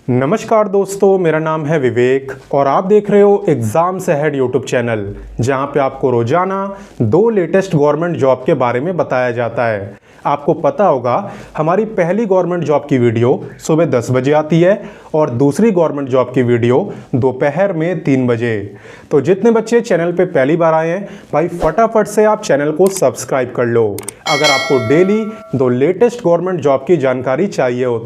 नमस्कार दोस्तों, मेरा नाम है विवेक और आप देख रहे हो एग्ज़ाम से हेड यूट्यूब चैनल, जहां पे आपको रोजाना 2 लेटेस्ट गवर्नमेंट जॉब के बारे में बताया जाता है। आपको पता होगा हमारी पहली गवर्नमेंट जॉब की वीडियो सुबह 10 बजे आती है और दूसरी गवर्नमेंट जॉब की वीडियो दोपहर में 3 बजे। तो जितने बच्चे चैनल पे पहली बार आए हैं भाई, फटाफट से आप चैनल को सब्सक्राइब कर लो अगर आपको डेली 2 लेटेस्ट गवर्नमेंट जॉब की जानकारी चाहिए हो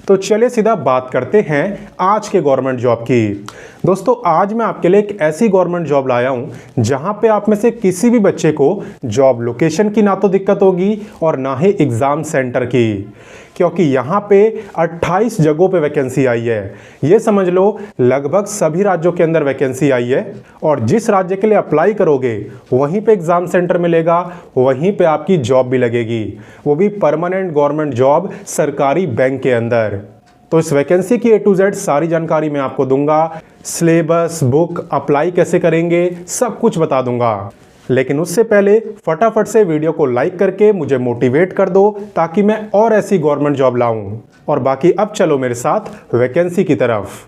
तो चलिए सीधा बात करते हैं आज के गवर्नमेंट जॉब की। दोस्तों, आज मैं आपके लिए एक ऐसी गवर्नमेंट जॉब लाया हूं जहां पे आप में से किसी भी बच्चे को जॉब लोकेशन की ना तो दिक्कत होगी और ना ही एग्जाम सेंटर की, क्योंकि यहां पे 28 जगहों पे वैकेंसी आई है। ये समझ लो लगभग सभी राज्यों के अंदर वैकेंसी आई है और जिस राज्य के लिए अप्लाई करोगे वहीं पे एग्जाम सेंटर मिलेगा, वहीं पे आपकी जॉब भी लगेगी, वो भी परमानेंट गवर्नमेंट जॉब सरकारी बैंक के अंदर। तो इस वैकेंसी की A to Z सारी जानकारी मैं आपको दूंगा, सिलेबस, बुक, अप्लाई कैसे करेंगे, सब कुछ बता दूंगा। लेकिन उससे पहले फटाफट से वीडियो को लाइक करके मुझे मोटिवेट कर दो ताकि मैं और ऐसी गवर्नमेंट जॉब लाऊं। और बाकी अब चलो मेरे साथ वैकेंसी की तरफ।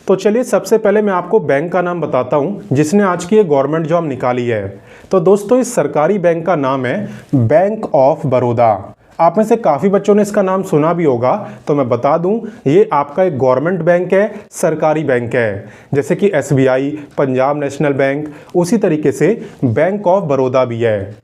तो चलिए सबसे पहले मैं आपको बैंक का नाम बताता हूं जिसने आज की ये गवर्नमेंट जॉब निकाली है। तो दोस्तों, इस सरकारी बैंक का नाम है बैंक ऑफ बड़ौदा। आप में से काफ़ी बच्चों ने इसका नाम सुना भी होगा, तो मैं बता दूं ये आपका एक गवर्नमेंट बैंक है, सरकारी बैंक है। जैसे कि SBI, पंजाब नेशनल बैंक, उसी तरीके से बैंक ऑफ बड़ौदा भी है।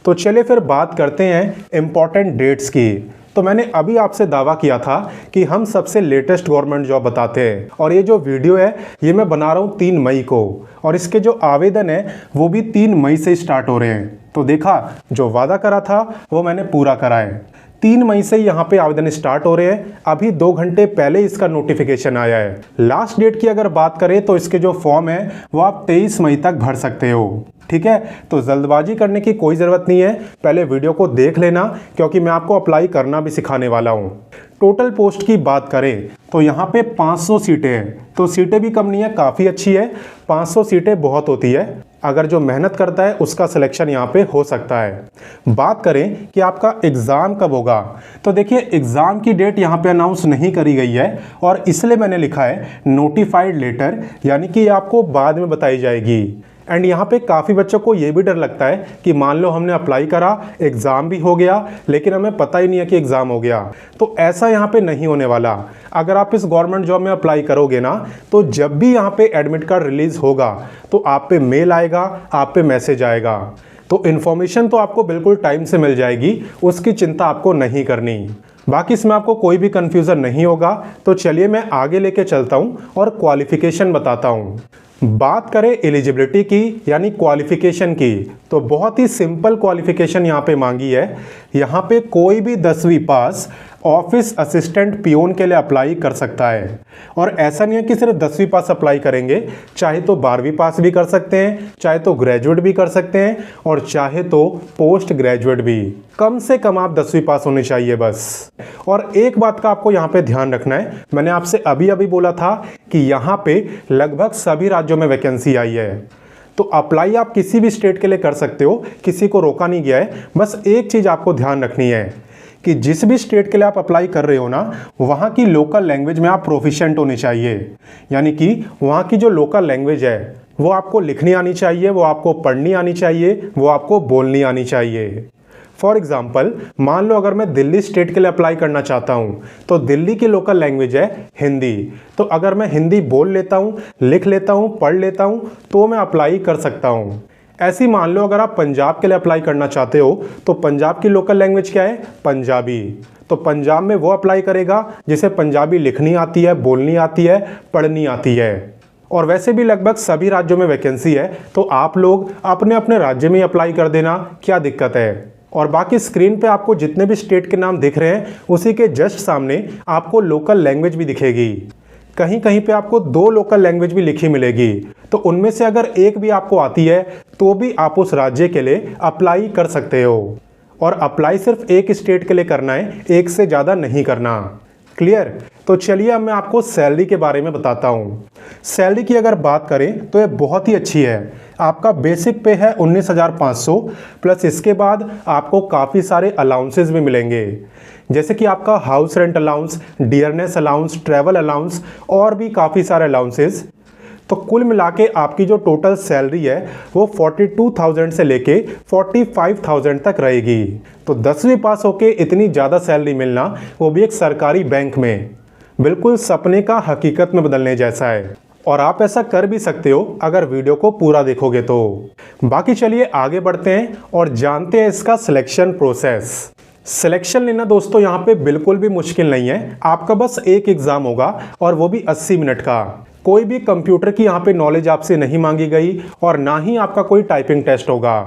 तो चलिए फिर बात करते हैं इम्पॉर्टेंट डेट्स की। तो मैंने अभी आपसे दावा किया था कि हम सबसे लेटेस्ट गवर्नमेंट जॉब बताते हैं और ये जो वीडियो है ये मैं बना रहा हूँ 3 मई को और इसके जो आवेदन है वो भी 3 मई से स्टार्ट हो रहे हैं। तो देखा, जो वादा करा था वो मैंने पूरा करा है। 3 मई से यहाँ पे आवेदन स्टार्ट हो रहे हैं। अभी 2 घंटे पहले इसका नोटिफिकेशन आया है। लास्ट डेट की अगर बात करें तो इसके जो फॉर्म है वो आप 23 मई तक भर सकते हो। ठीक है, तो जल्दबाजी करने की कोई ज़रूरत नहीं है, पहले वीडियो को देख लेना क्योंकि मैं आपको अप्लाई करना भी सिखाने वाला हूँ। टोटल पोस्ट की बात करें तो यहाँ पे 500 सीटें हैं, तो सीटें भी कम नहीं है, काफ़ी अच्छी है। 500 सीटें बहुत होती है, अगर जो मेहनत करता है उसका सिलेक्शन यहाँ पे हो सकता है। बात करें कि आपका एग्ज़ाम कब होगा, तो देखिए एग्ज़ाम की डेट यहाँ पे अनाउंस नहीं करी गई है और इसलिए मैंने लिखा है नोटिफाइड लेटर, यानी कि आपको बाद में बताई जाएगी। एंड यहाँ पे काफ़ी बच्चों को ये भी डर लगता है कि मान लो हमने अप्लाई करा, एग्ज़ाम भी हो गया लेकिन हमें पता ही नहीं है कि एग्ज़ाम हो गया। तो ऐसा यहाँ पे नहीं होने वाला। अगर आप इस गवर्नमेंट जॉब में अप्लाई करोगे ना, तो जब भी यहाँ पे एडमिट कार्ड रिलीज़ होगा तो आप पे मेल आएगा, आप पे मैसेज आएगा। तो इन्फॉर्मेशन तो आपको बिल्कुल टाइम से मिल जाएगी, उसकी चिंता आपको नहीं करनी। बाकी इसमें आपको कोई भी कन्फ्यूज़न नहीं होगा। तो चलिए मैं आगे लेके चलता हूँ और क्वालिफ़िकेशन बताता हूँ। बात करें एलिजिबिलिटी की यानी क्वालिफिकेशन की, तो बहुत ही सिंपल क्वालिफिकेशन यहाँ पे मांगी है। यहाँ पे कोई भी 10वीं पास ऑफिस असिस्टेंट पियोन के लिए अप्लाई कर सकता है। और ऐसा नहीं है कि सिर्फ 10वीं पास अप्लाई करेंगे, चाहे तो 12वीं पास भी कर सकते हैं, चाहे तो ग्रेजुएट भी कर सकते हैं और चाहे तो पोस्ट ग्रेजुएट भी। कम से कम आप 10वीं पास होनी चाहिए बस। और एक बात का आपको यहाँ पे ध्यान रखना है, मैंने आपसे अभी बोला था कि यहाँ पे लगभग सभी राज्यों में वैकेंसी आई है। तो अप्लाई आप किसी भी स्टेट के लिए कर सकते हो, किसी को रोका नहीं गया है। बस एक चीज़ आपको ध्यान रखनी है कि जिस भी स्टेट के लिए आप अप्लाई कर रहे हो ना, वहाँ की लोकल लैंग्वेज में आप प्रोफिशिएंट होने चाहिए। यानी कि वहाँ की जो लोकल लैंग्वेज है वो आपको लिखनी आनी चाहिए, वो आपको पढ़नी आनी चाहिए, वो आपको बोलनी आनी चाहिए। फॉर एग्जाम्पल, मान लो अगर मैं दिल्ली स्टेट के लिए अप्लाई करना चाहता हूँ तो दिल्ली की लोकल लैंग्वेज है हिंदी। तो अगर मैं हिंदी बोल लेता हूँ, लिख लेता हूँ, पढ़ लेता हूँ तो मैं अप्लाई कर सकता हूँ। ऐसी मान लो अगर आप पंजाब के लिए अप्लाई करना चाहते हो तो पंजाब की लोकल लैंग्वेज क्या है? पंजाबी। तो पंजाब में वो अप्लाई करेगा जिसे पंजाबी लिखनी आती है, बोलनी आती है, पढ़नी आती है। और वैसे भी लगभग सभी राज्यों में वैकेंसी है, तो आप लोग अपने अपने राज्य में अप्लाई कर देना, क्या दिक्कत है। और बाकी स्क्रीन पे आपको जितने भी स्टेट के नाम दिख रहे हैं उसी के जस्ट सामने आपको लोकल लैंग्वेज भी दिखेगी। कहीं कहीं पे आपको 2 लोकल लैंग्वेज भी लिखी मिलेगी। तो उनमें से अगर एक भी आपको आती है तो भी आप उस राज्य के लिए अप्लाई कर सकते हो। और अप्लाई सिर्फ एक स्टेट के लिए करना है, एक से ज़्यादा नहीं करना। क्लियर। तो चलिए अब मैं आपको सैलरी के बारे में बताता हूँ। सैलरी की अगर बात करें तो ये बहुत ही अच्छी है। आपका बेसिक पे है 19,500 प्लस इसके बाद आपको काफ़ी सारे अलाउंसेस भी मिलेंगे, जैसे कि आपका house rent allowance, dearness allowance, travel allowance और भी काफ़ी सारे अलाउंसेस। तो कुल मिला के आपकी जो टोटल सैलरी है वो 42,000 से लेके 45,000 तक रहेगी। तो 10वीं पास होके इतनी ज़्यादा सैलरी मिलना, वो भी एक सरकारी बैंक में, बिल्कुल सपने का हकीकत में बदलने जैसा है। और आप ऐसा कर भी सकते हो अगर वीडियो को पूरा देखोगे तो। बाकी चलिए आगे बढ़ते हैं और जानते हैं इसका सिलेक्शन प्रोसेस। सिलेक्शन लेना दोस्तों यहाँ पे बिल्कुल भी मुश्किल नहीं है। आपका बस एक एग्ज़ाम होगा और वो भी 80 मिनट का। कोई भी कंप्यूटर की यहाँ पे नॉलेज आपसे नहीं मांगी गई और ना ही आपका कोई टाइपिंग टेस्ट होगा।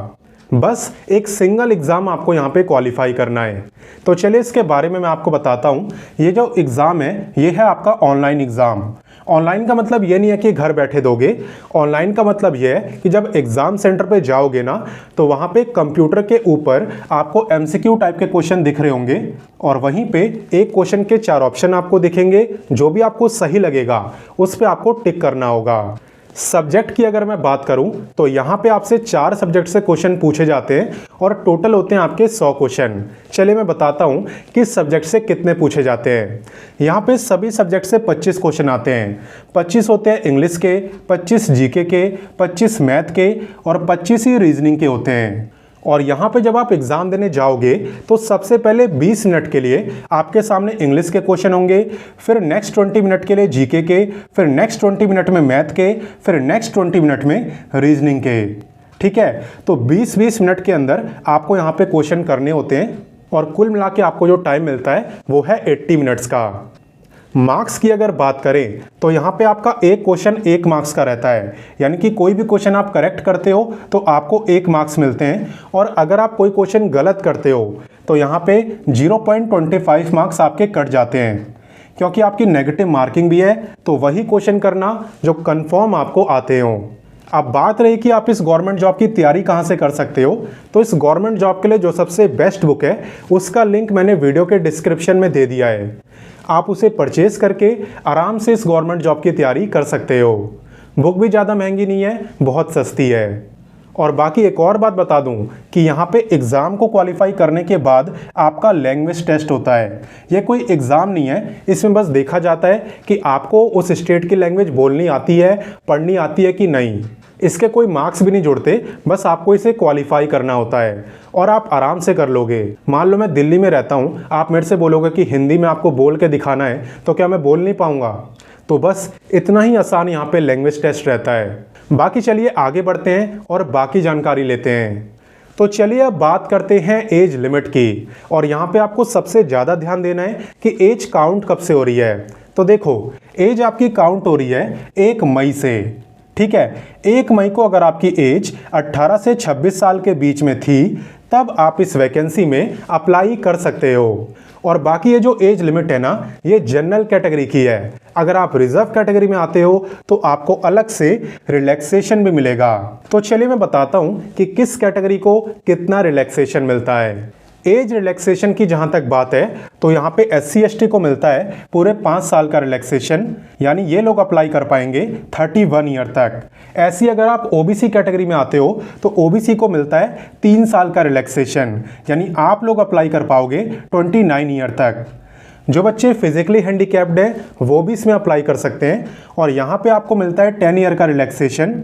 बस एक सिंगल एग्ज़ाम आपको यहाँ पे क्वालिफाई करना है। तो चलिए इसके बारे में मैं आपको बताता हूँ। ये जो एग्ज़ाम है ये है आपका ऑनलाइन एग्ज़ाम। ऑनलाइन का मतलब ये नहीं है कि घर बैठे दोगे। ऑनलाइन का मतलब ये है कि जब एग्ज़ाम सेंटर पे जाओगे ना तो वहाँ पे कंप्यूटर के ऊपर आपको एमसीक्यू टाइप के क्वेश्चन दिख रहे होंगे और वहीं पे एक क्वेश्चन के 4 ऑप्शन आपको दिखेंगे। जो भी आपको सही लगेगा उस पर आपको टिक करना होगा। सब्जेक्ट की अगर मैं बात करूं तो यहाँ पे आपसे 4 सब्जेक्ट से क्वेश्चन पूछे जाते हैं और टोटल होते हैं आपके 100 क्वेश्चन। चलिए मैं बताता हूँ किस सब्जेक्ट से कितने पूछे जाते हैं। यहाँ पे सभी सब्जेक्ट से 25 क्वेश्चन आते हैं। 25 होते हैं इंग्लिश के, 25 जीके के, 25 मैथ के और 25 ही रीजनिंग के होते हैं। और यहाँ पे जब आप एग्ज़ाम देने जाओगे तो सबसे पहले 20 मिनट के लिए आपके सामने इंग्लिश के क्वेश्चन होंगे, फिर नेक्स्ट 20 मिनट के लिए जीके के, फिर नेक्स्ट 20 मिनट में मैथ के, फिर नेक्स्ट 20 मिनट में रीजनिंग के। ठीक है, तो 20-20 मिनट के अंदर आपको यहाँ पे क्वेश्चन करने होते हैं और कुल मिला के आपको जो टाइम मिलता है वो है 80 मिनट्स का। मार्क्स की अगर बात करें तो यहाँ पे आपका एक क्वेश्चन 1 मार्क्स का रहता है, यानी कि कोई भी क्वेश्चन आप करेक्ट करते हो तो आपको 1 मार्क्स मिलते हैं और अगर आप कोई क्वेश्चन गलत करते हो तो यहाँ पे 0.25 मार्क्स आपके कट जाते हैं, क्योंकि आपकी नेगेटिव मार्किंग भी है। तो वही क्वेश्चन करना जो कन्फर्म आपको आते हों। अब बात रही कि आप इस गवर्नमेंट जॉब की तैयारी कहाँ से कर सकते हो, तो इस गवर्नमेंट जॉब के लिए जो सबसे बेस्ट बुक है उसका लिंक मैंने वीडियो के डिस्क्रिप्शन में दे दिया है। आप उसे परचेज करके आराम से इस गवर्नमेंट जॉब की तैयारी कर सकते हो। बुक भी ज़्यादा महंगी नहीं है, बहुत सस्ती है। और बाकी एक और बात बता दूं कि यहाँ पे एग्ज़ाम को क्वालिफाई करने के बाद आपका लैंग्वेज टेस्ट होता है। ये कोई एग्ज़ाम नहीं है, इसमें बस देखा जाता है कि आपको उस स्टेट की लैंग्वेज बोलनी आती है, पढ़नी आती है कि नहीं। इसके कोई मार्क्स भी नहीं जुड़ते, बस आपको इसे क्वालिफाई करना होता है और आप आराम से कर लोगे। मान लो मैं दिल्ली में रहता हूँ, आप मेरे से बोलोगे कि हिंदी में आपको बोल के दिखाना है, तो क्या मैं बोल नहीं पाऊँगा? तो बस इतना ही आसान यहाँ पे लैंग्वेज टेस्ट रहता है। बाकी चलिए आगे बढ़ते हैं और बाकी जानकारी लेते हैं। तो चलिए अब बात करते हैं एज लिमिट की, और यहाँ पे आपको सबसे ज़्यादा ध्यान देना है कि एज काउंट कब से हो रही है। तो देखो, एज आपकी काउंट हो रही है 1 मई से। ठीक है, 1 मई को अगर आपकी एज 18 से 26 साल के बीच में थी तब आप इस वैकेंसी में अप्लाई कर सकते हो। और बाकी ये जो एज लिमिट है ना, ये जनरल कैटेगरी की है। अगर आप रिजर्व कैटेगरी में आते हो तो आपको अलग से रिलैक्सेशन भी मिलेगा। तो चलिए मैं बताता हूँ कि किस कैटेगरी को कितना रिलैक्सेशन मिलता है। एज रिलैक्सेशन की जहाँ तक बात है तो यहाँ पे SC ST को मिलता है पूरे 5 साल का रिलैक्सेशन, यानी ये लोग अप्लाई कर पाएंगे 31 ईयर तक। ऐसी अगर आप OBC कैटेगरी में आते हो तो OBC को मिलता है 3 साल का रिलैक्सेशन, यानी आप लोग अप्लाई कर पाओगे 29 ईयर तक। जो बच्चे फिजिकली हैंडीकैप्ड हैं वो भी इसमें अप्लाई कर सकते हैं और यहाँ पे आपको मिलता है 10 ईयर का रिलैक्सेशन,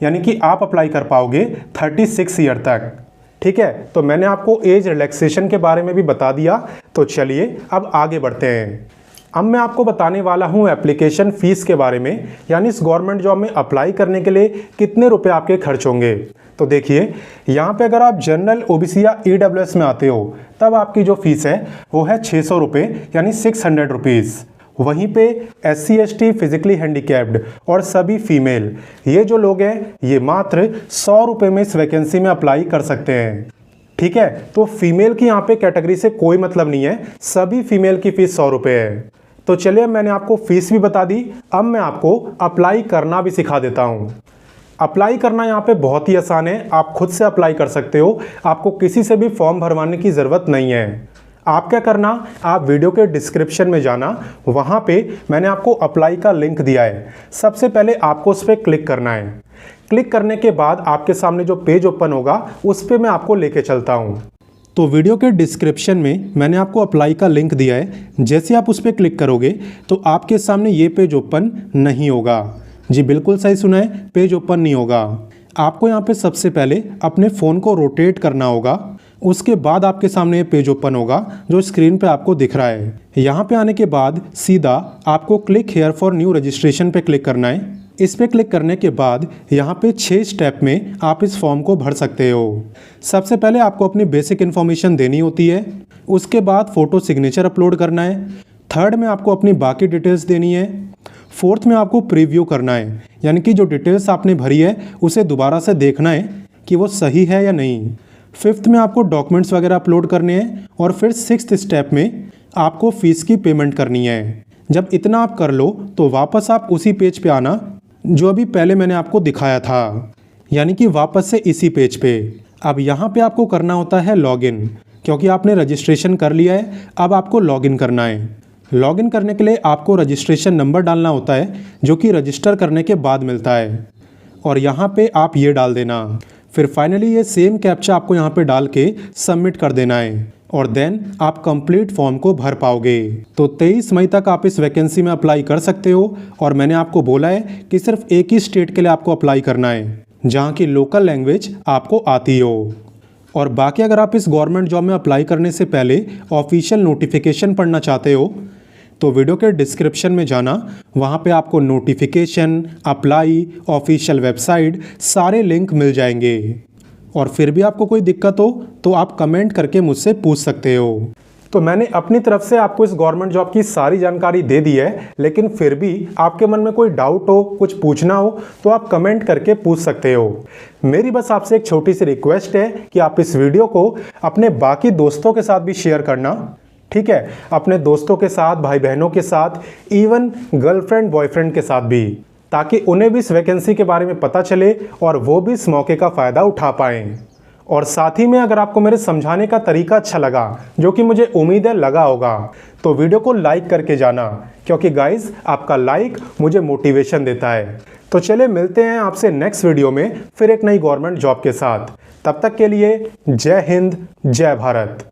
यानी कि आप अप्लाई कर पाओगे 36 ईयर तक। ठीक है, तो मैंने आपको एज रिलैक्सेशन के बारे में भी बता दिया। तो चलिए अब आगे बढ़ते हैं। अब मैं आपको बताने वाला हूँ एप्लीकेशन फ़ीस के बारे में, यानी इस गवर्नमेंट जॉब में अप्लाई करने के लिए कितने रुपए आपके खर्च होंगे। तो देखिए, यहाँ पे अगर आप जनरल OBC या EWS में आते हो तब आपकी जो फ़ीस है वो है 600 रुपये, यानी 600 रुपीज़। वहीं पे SC ST फिजिकली हैंडीकैप्ड और सभी फीमेल, ये जो लोग हैं ये मात्र 100 रुपये में इस वैकेंसी में अप्लाई कर सकते हैं। ठीक है, तो फीमेल की यहाँ पे कैटेगरी से कोई मतलब नहीं है, सभी फीमेल की फ़ीस 100 रुपये है। तो चलिए मैंने आपको फ़ीस भी बता दी, अब मैं आपको अप्लाई करना भी सिखा देता हूँ। अप्लाई करना यहाँ पे बहुत ही आसान है, आप खुद से अप्लाई कर सकते हो, आपको किसी से भी फॉर्म भरवाने की ज़रूरत नहीं है। आप क्या करना, आप वीडियो के डिस्क्रिप्शन में जाना, वहाँ पे मैंने आपको अप्लाई का लिंक दिया है। सबसे पहले आपको उस पर क्लिक करना है। क्लिक करने के बाद आपके सामने जो पेज ओपन होगा उस पर मैं आपको लेके चलता हूँ। तो वीडियो के डिस्क्रिप्शन में मैंने आपको अप्लाई का लिंक दिया है। जैसे आप उस पर क्लिक करोगे तो आपके सामने ये पेज ओपन नहीं होगा। जी बिल्कुल सही सुना है, पेज ओपन नहीं होगा। आपको यहाँ पे सबसे पहले अपने फ़ोन को रोटेट करना होगा, उसके बाद आपके सामने ये पेज ओपन होगा जो स्क्रीन पे आपको दिख रहा है। यहाँ पे आने के बाद सीधा आपको click here for new registration पे क्लिक करना है। इस पे क्लिक करने के बाद यहाँ पे 6 स्टेप में आप इस फॉर्म को भर सकते हो। सबसे पहले आपको अपनी बेसिक इन्फॉर्मेशन देनी होती है, उसके बाद फ़ोटो सिग्नेचर अपलोड करना है, थर्ड में आपको अपनी बाकी डिटेल्स देनी है, फोर्थ में आपको प्रीव्यू करना है, यानी कि जो डिटेल्स आपने भरी है उसे दोबारा से देखना है कि वो सही है या नहीं। फिफ्थ में आपको डॉक्यूमेंट्स वगैरह अपलोड करने हैं और फिर सिक्स्थ स्टेप में आपको फ़ीस की पेमेंट करनी है। जब इतना आप कर लो तो वापस आप उसी पेज पे आना जो अभी पहले मैंने आपको दिखाया था, यानी कि वापस से इसी पेज पे। अब यहाँ पे आपको करना होता है लॉगिन, क्योंकि आपने रजिस्ट्रेशन कर लिया है, अब आपको लॉगिन करना है। लॉगिन करने के लिए आपको रजिस्ट्रेशन नंबर डालना होता है जो कि रजिस्टर करने के बाद मिलता है, और यहाँ पे आप ये डाल देना। फिर फाइनली ये सेम कैप्चा आपको यहाँ पे डाल के सबमिट कर देना है और देन आप कंप्लीट फॉर्म को भर पाओगे। तो 23 मई तक आप इस वैकेंसी में अप्लाई कर सकते हो, और मैंने आपको बोला है कि सिर्फ एक ही स्टेट के लिए आपको अप्लाई करना है जहाँ की लोकल लैंग्वेज आपको आती हो। और बाकी अगर आप इस गवर्नमेंट जॉब में अप्लाई करने से पहले ऑफिशियल नोटिफिकेशन पढ़ना चाहते हो तो वीडियो के डिस्क्रिप्शन में जाना, वहाँ पे आपको नोटिफिकेशन, अप्लाई, ऑफिशियल वेबसाइट सारे लिंक मिल जाएंगे। और फिर भी आपको कोई दिक्कत हो तो आप कमेंट करके मुझसे पूछ सकते हो। तो मैंने अपनी तरफ से आपको इस गवर्नमेंट जॉब की सारी जानकारी दे दी है, लेकिन फिर भी आपके मन में कोई डाउट हो, कुछ पूछना हो तो आप कमेंट करके पूछ सकते हो। मेरी बस आपसे एक छोटी सी रिक्वेस्ट है कि आप इस वीडियो को अपने बाकी दोस्तों के साथ भी शेयर करना, ठीक है, अपने दोस्तों के साथ, भाई बहनों के साथ, इवन गर्लफ्रेंड बॉयफ्रेंड के साथ भी, ताकि उन्हें भी इस वैकेंसी के बारे में पता चले और वो भी इस मौके का फ़ायदा उठा पाएँ। और साथ ही में अगर आपको मेरे समझाने का तरीका अच्छा लगा, जो कि मुझे उम्मीद है लगा होगा, तो वीडियो को लाइक करके जाना, क्योंकि गाइस आपका लाइक मुझे मोटिवेशन देता है। तो चले मिलते हैं आपसे नेक्स्ट वीडियो में फिर एक नई गवर्नमेंट जॉब के साथ। तब तक के लिए जय हिंद, जय भारत।